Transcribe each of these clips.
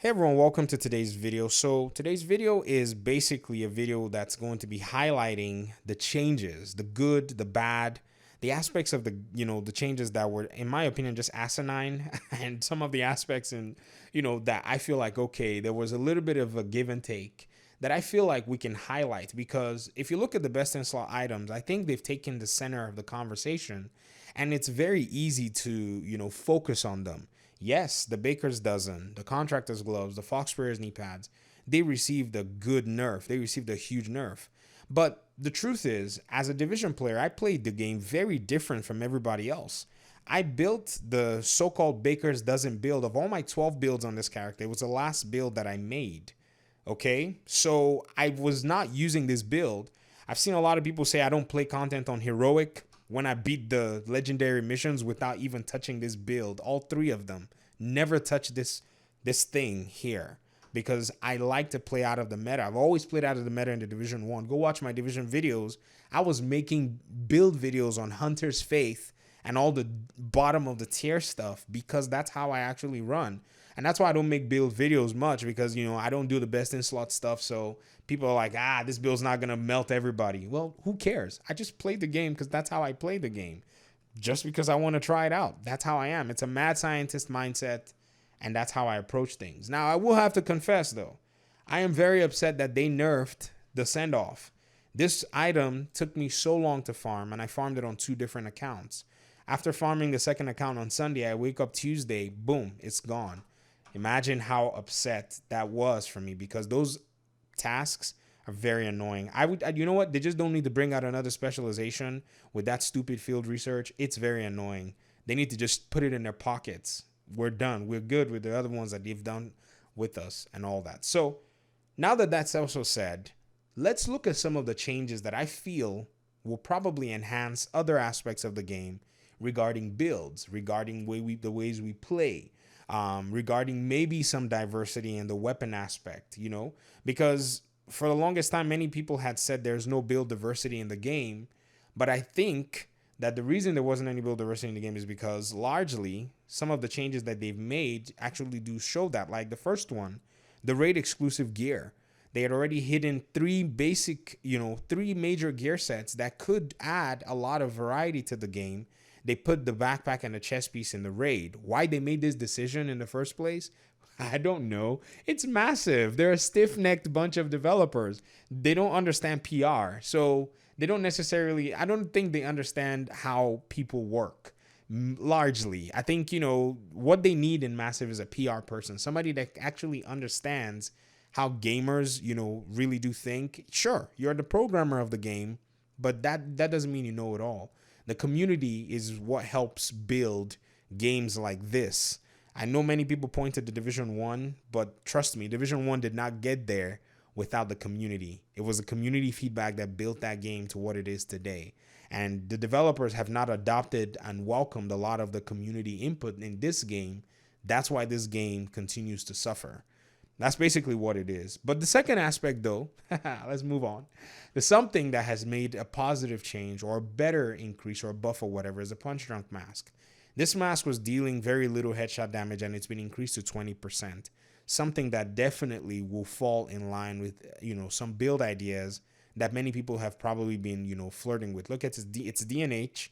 Hey everyone, welcome to today's video. So today's video is basically a video that's going to be highlighting the changes, the good, the bad, the aspects of the changes that were, in my opinion, just asinine and some of the aspects that I feel like, okay, there was a little bit of a give and take that I feel like we can highlight because if you look at the best in slot items, I think they've taken the center of the conversation and it's very easy to, focus on them. Yes, the baker's dozen, the contractor's gloves, the fox sprayer's knee pads, they received a good nerf. They received a huge nerf. But the truth is, as a division player, I played the game very different from everybody else. I built the so-called baker's dozen build of all my 12 builds on this character. It was the last build that I made. Okay, so I was not using this build. I've seen a lot of people say I don't play content on heroic when I beat the legendary missions without even touching this build. All three of them. Never touch this thing here because I like to play out of the meta. I've always played out of the meta in the Division 1. Go watch my Division videos. I was making build videos on Hunter's Faith and all the bottom of the tier stuff because that's how I actually run. And that's why I don't make build videos much because, I don't do the best in slot stuff. So people are like, this build's not going to melt everybody. Well, who cares? I just played the game because that's how I play the game. Just because I want to try it out. That's how I am. It's a mad scientist mindset. And that's how I approach things. Now, I will have to confess, though, I am very upset that they nerfed the send-off. This item took me so long to farm, and I farmed it on 2 different accounts. After farming the second account on Sunday, I wake up Tuesday, boom, it's gone. Imagine how upset that was for me because those tasks are very annoying. You know what? They just don't need to bring out another specialization with that stupid field research. It's very annoying. They need to just put it in their pockets. We're done. We're good with the other ones that they've done with us and all that. So now that that's also said, let's look at some of the changes that I feel will probably enhance other aspects of the game regarding builds, regarding the ways we play, regarding maybe some diversity in the weapon aspect, because for the longest time, many people had said there's no build diversity in the game. But I think that the reason there wasn't any build diversity in the game is because largely some of the changes that they've made actually do show that. Like the first one, the raid exclusive gear. They had already hidden 3 major gear sets that could add a lot of variety to the game. They put the backpack and the chest piece in the raid. Why they made this decision in the first place? I don't know. It's massive. They're a stiff-necked bunch of developers. They don't understand PR. So they don't necessarily, I don't think they understand how people work. Largely. I think, what they need in Massive is a PR person. Somebody that actually understands how gamers, really do think. Sure, you're the programmer of the game, but that doesn't mean you know it all. The community is what helps build games like this. I know many people point to the Division 1, but trust me, Division 1 did not get there without the community. It was the community feedback that built that game to what it is today. And the developers have not adopted and welcomed a lot of the community input in this game. That's why this game continues to suffer. That's basically what it is. But the second aspect, though, let's move on. The something that has made a positive change or a better increase or buff or whatever is a punch drunk mask. This mask was dealing very little headshot damage and it's been increased to 20%. Something that definitely will fall in line with, some build ideas that many people have probably been, flirting with. Look at its DNH,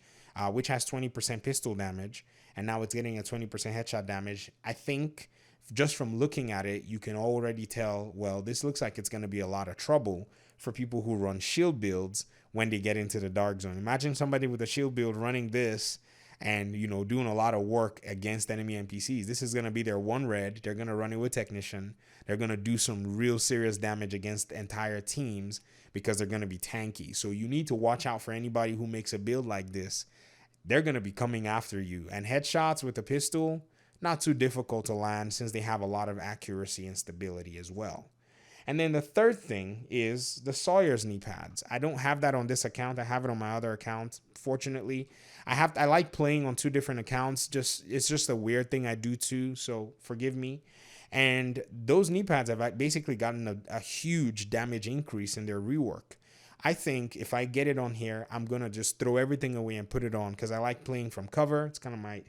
which has 20% pistol damage, and now it's getting a 20% headshot damage. I think just from looking at it, you can already tell, well, this looks like it's going to be a lot of trouble for people who run shield builds when they get into the dark zone. Imagine somebody with a shield build running this and, doing a lot of work against enemy NPCs. This is going to be their one red. They're going to run it with Technician. They're going to do some real serious damage against entire teams because they're going to be tanky. So you need to watch out for anybody who makes a build like this. They're going to be coming after you. And headshots with a pistol, not too difficult to land since they have a lot of accuracy and stability as well. And then the third thing is the Sawyer's knee pads. I don't have that on this account. I have it on my other account. Fortunately, I like playing on 2 different accounts. It's just a weird thing I do too. So forgive me. And those knee pads have basically gotten a huge damage increase in their rework. I think if I get it on here, I'm going to just throw everything away and put it on because I like playing from cover. It's kind of my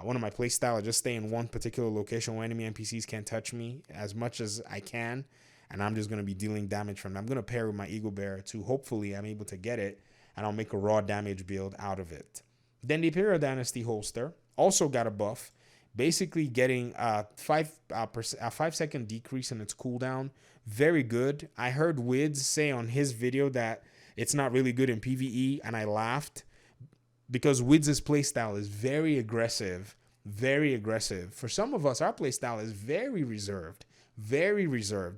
One of my play style is just stay in one particular location where enemy NPCs can't touch me as much as I can, and I'm just going to be dealing damage from them. I'm going to pair with my Eagle Bear to hopefully I'm able to get it, and I'll make a raw damage build out of it. Then the Imperial Dynasty holster also got a buff, basically getting a 5-second decrease in its cooldown. Very good. I heard Wids say on his video that it's not really good in PvE, and I laughed because Wids' playstyle is very aggressive, very aggressive. For some of us, our playstyle is very reserved,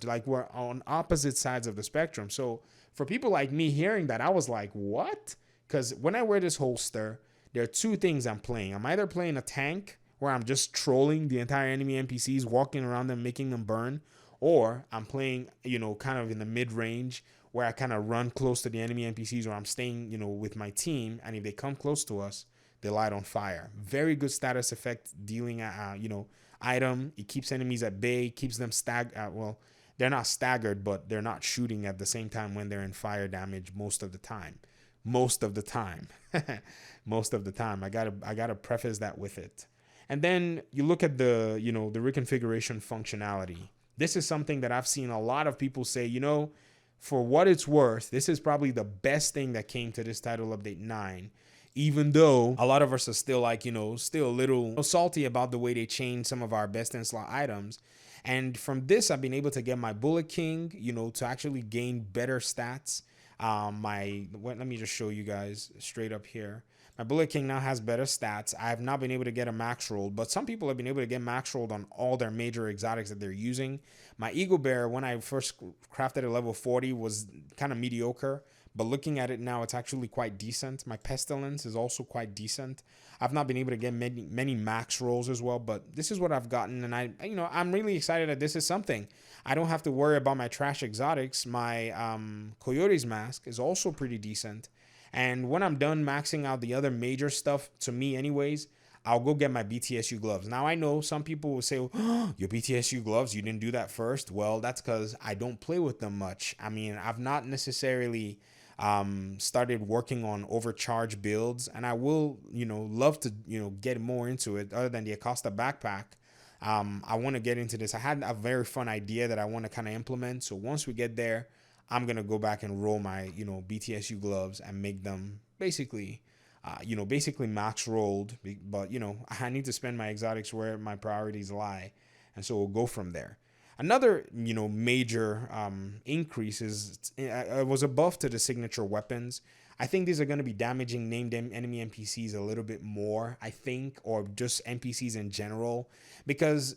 like we're on opposite sides of the spectrum. So for people like me hearing that, I was like, what? Because when I wear this holster, there are two things I'm playing. I'm either playing a tank where I'm just trolling the entire enemy NPCs, walking around them, making them burn, or I'm playing, kind of in the mid-range where I kind of run close to the enemy NPCs, or I'm staying, with my team, and if they come close to us, they light on fire. Very good status effect dealing, item. It keeps enemies at bay, keeps them they're not staggered, but they're not shooting at the same time when they're in fire damage most of the time. Most of the time. I gotta preface that with it. And then you look at the reconfiguration functionality. This is something that I've seen a lot of people say, for what it's worth, this is probably the best thing that came to this title update 9, even though a lot of us are still still a little salty about the way they changed some of our best in slot items. And from this, I've been able to get my Bullet King, to actually gain better stats. Let me just show you guys straight up here. My Bullet King now has better stats. I have not been able to get a max roll, but some people have been able to get max rolled on all their major exotics that they're using. My Eagle Bear, when I first crafted at level 40, was kind of mediocre, but looking at it now, it's actually quite decent. My Pestilence is also quite decent. I've not been able to get many max rolls as well, but this is what I've gotten, and I'm really excited that this is something. I don't have to worry about my trash exotics. My Coyote's Mask is also pretty decent. And when I'm done maxing out the other major stuff, to me anyways, I'll go get my BTSU gloves. Now, I know some people will say, oh, your BTSU gloves, you didn't do that first. Well, that's because I don't play with them much. I mean, I've not necessarily started working on overcharge builds, and I will, love to, get more into it other than the Acosta backpack. I want to get into this. I had a very fun idea that I want to kind of implement. So once we get there, I'm going to go back and roll my, BTSU gloves and make them basically max rolled. But, I need to spend my exotics where my priorities lie. And so we'll go from there. Another, major increase was a buff to the signature weapons. I think these are going to be damaging named enemy NPCs a little bit more, I think, or just NPCs in general, because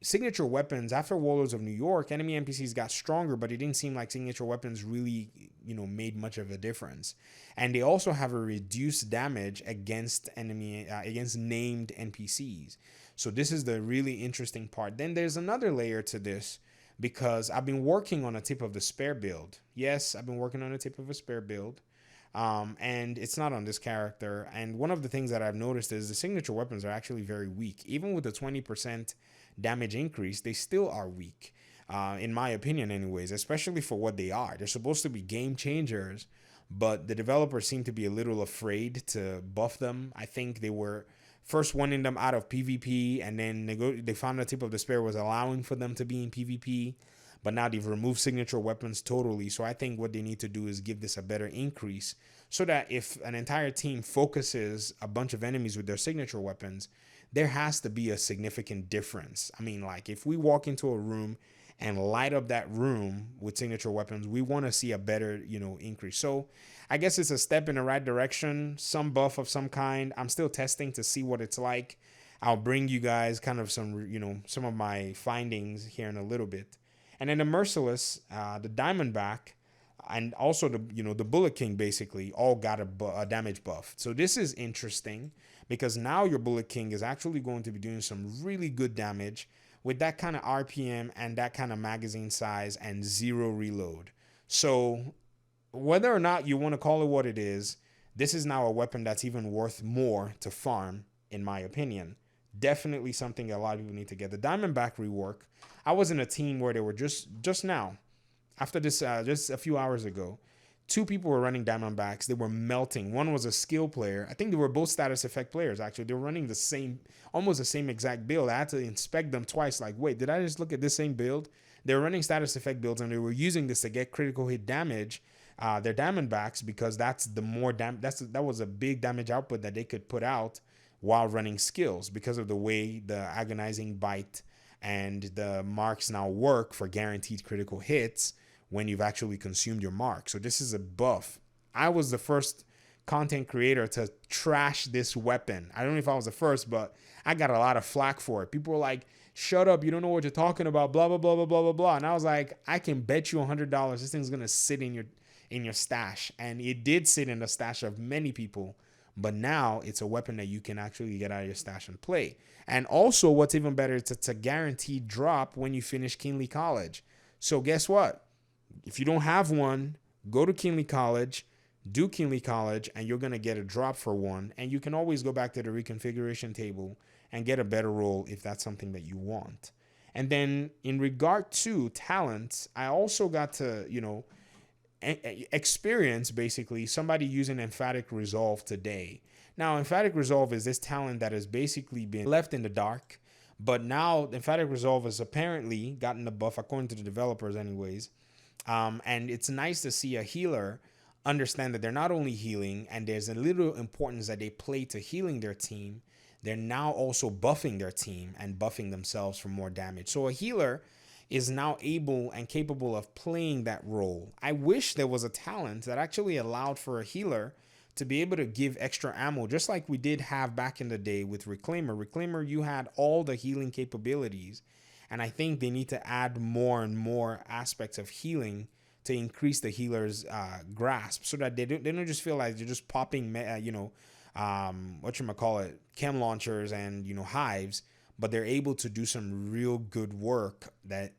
signature weapons, after Warlords of New York, enemy NPCs got stronger, but it didn't seem like signature weapons really, made much of a difference. And they also have a reduced damage against named NPCs. So this is the really interesting part. Then there's another layer to this, because I've been working on a tip of the spare build. Yes, I've been working on a tip of a spare build. And it's not on this character. And one of the things that I've noticed is the signature weapons are actually very weak. Even with the 20% damage increase, they still are weak, in my opinion anyways, especially for what they are. They're supposed to be game changers, but the developers seem to be a little afraid to buff them. I think they were first wanting them out of PvP, and then they found the tip of despair was allowing for them to be in PvP, but now they've removed signature weapons totally. So I think what they need to do is give this a better increase, so that if an entire team focuses a bunch of enemies with their signature weapons, there has to be a significant difference. I mean, like, if we walk into a room and light up that room with signature weapons, we want to see a better, increase. So I guess it's a step in the right direction, some buff of some kind. I'm still testing to see what it's like. I'll bring you guys kind of some, some of my findings here in a little bit. And then the Merciless, the Diamondback, and also the Bullet King basically all got a damage buff. So this is interesting, because now your Bullet King is actually going to be doing some really good damage with that kind of RPM and that kind of magazine size and 0 reload. So whether or not you want to call it what it is, this is now a weapon that's even worth more to farm, in my opinion. Definitely something a lot of people need to get. The Diamondback rework, I was in a team where they were just now, after this, just a few hours ago, two people were running Diamondbacks. They were melting. One was a skill player. I think they were both status effect players, actually. They were running the same, almost the same exact build. I had to inspect them twice. Like, wait, did I just look at this same build? They were running status effect builds, and they were using this to get critical hit damage, their Diamondbacks, because that's the more that was a big damage output that they could put out while running skills, because of the way the agonizing bite and the marks now work for guaranteed critical hits when you've actually consumed your mark. So this is a buff. I was the first content creator to trash this weapon. I don't know if I was the first, but I got a lot of flack for it. People were like, shut up, you don't know what you're talking about, blah, blah, blah, blah, blah, blah, blah. And I was like, I can bet you $100 this thing's gonna sit in your stash. And it did sit in the stash of many people, but now it's a weapon that you can actually get out of your stash and play. And also, what's even better, it's a guaranteed drop when you finish Kingsley College. So guess what? If you don't have one, go to Kingsley College, do Kingsley College, and you're going to get a drop for one. And you can always go back to the reconfiguration table and get a better roll if that's something that you want. And then in regard to talents, I also got to, experience basically somebody using Emphatic Resolve today. Now, Emphatic Resolve is this talent that has basically been left in the dark, but now Emphatic Resolve has apparently gotten the buff, according to the developers anyways. And it's nice to see a healer understand that they're not only healing, and there's a little importance that they play to healing their team, they're now also buffing their team and buffing themselves for more damage. So a healer is now able and capable of playing that role. I wish there was a talent that actually allowed for a healer to be able to give extra ammo, just like we did have back in the day with Reclaimer. Reclaimer, you had all the healing capabilities, and I think they need to add more and more aspects of healing to increase the healer's grasp, so that they don't just feel like they're just popping, chem launchers and, hives, but they're able to do some real good work that,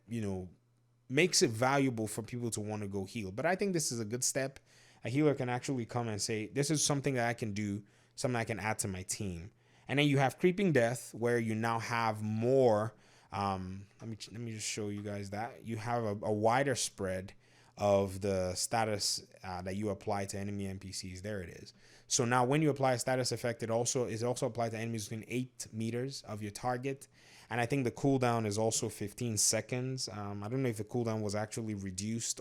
makes it valuable for people to want to go heal. But I think this is a good step. A healer can actually come and say, this is something that I can do, something I can add to my team. And then you have Creeping Death, where you now have more, let me just show you guys that. You have a wider spread of the status that you apply to enemy NPCs. There it is. So now when you apply a status effect, it is also applied to enemies within 8 meters of your target. And I think the cooldown is also 15 seconds. I don't know if the cooldown was actually reduced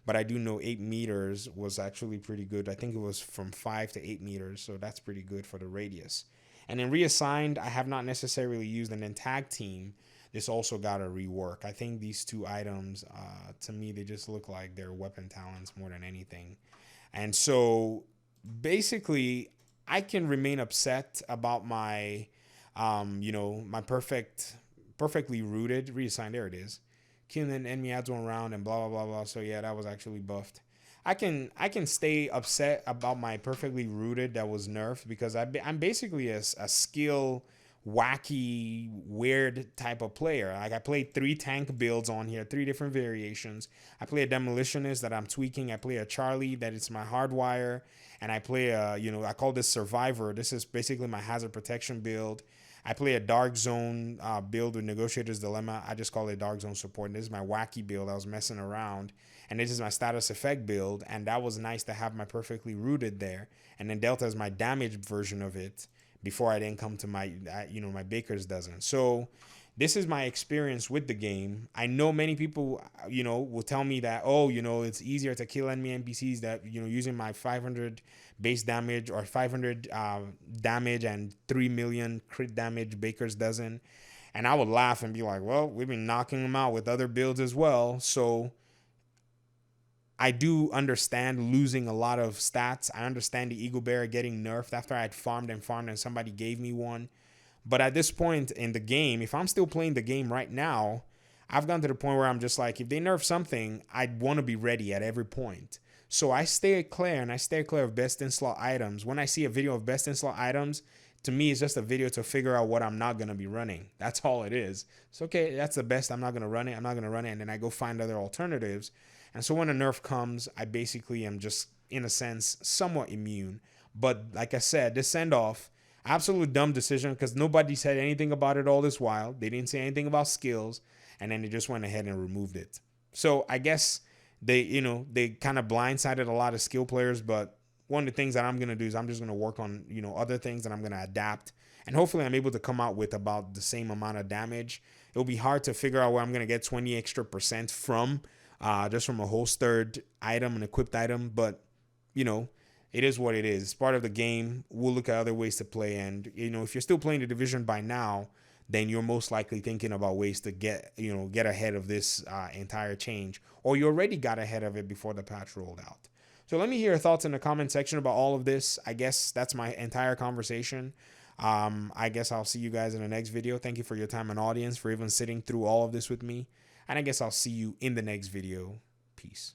but I do know 8 meters was actually pretty good. I think it was from 5 to 8 meters. So that's pretty good for the radius. And then reassigned, I have not necessarily used. And then tag team, this also got a rework. I think these two items, to me, they just look like they're weapon talents more than anything. And so basically, I can remain upset about my, my perfectly rooted reassigned. There it is. Killing enemy adds 1 round and blah, blah, blah, blah. So yeah, that was actually buffed. I can stay upset about my perfectly rooted that was nerfed, because I'm basically a skill wacky, weird type of player. Like, I played 3 tank builds on here, 3 different variations. I play a demolitionist that I'm tweaking. I play a Charlie that it's my hardwire, and I play a, I call this survivor. This is basically my hazard protection build. I play a dark zone build with Negotiator's Dilemma. I just call it dark zone support. And this is my wacky build. I was messing around, and this is my status effect build, and that was nice to have my perfectly rooted there. And then Delta is my damaged version of it, before I didn't come to my, my Baker's dozen. So this is my experience with the game. I know many people, will tell me that, it's easier to kill enemy NPCs that, using my 500 base damage or 500 damage and 3 million crit damage Baker's dozen. And I would laugh and be like, well, we've been knocking them out with other builds as well. So I do understand losing a lot of stats. I understand the Eagle Bear getting nerfed after I had farmed and somebody gave me one. But at this point in the game, if I'm still playing the game right now, I've gotten to the point where I'm just like, if they nerf something, I'd want to be ready at every point. So I stay clear, and I stay clear of best in slot items. When I see a video of best in slot items, to me, it's just a video to figure out what I'm not going to be running. That's all it is. It's okay, that's the best. I'm not going to run it. And then I go find other alternatives. And so when a nerf comes, I basically am just, in a sense, somewhat immune. But like I said, this send-off, absolute dumb decision, because nobody said anything about it all this while. They didn't say anything about skills, and then they just went ahead and removed it. So I guess they kind of blindsided a lot of skill players. But one of the things that I'm going to do is I'm just going to work on, other things, and I'm going to adapt. And hopefully I'm able to come out with about the same amount of damage. It'll be hard to figure out where I'm going to get 20 extra percent from, just from a holstered item, an equipped item. But, it is what it is. It's part of the game. We'll look at other ways to play. And, if you're still playing the division by now, then you're most likely thinking about ways to get ahead of this entire change. Or you already got ahead of it before the patch rolled out. So let me hear your thoughts in the comment section about all of this. I guess that's my entire conversation. I guess I'll see you guys in the next video. Thank you for your time and audience, for even sitting through all of this with me. And I guess I'll see you in the next video. Peace.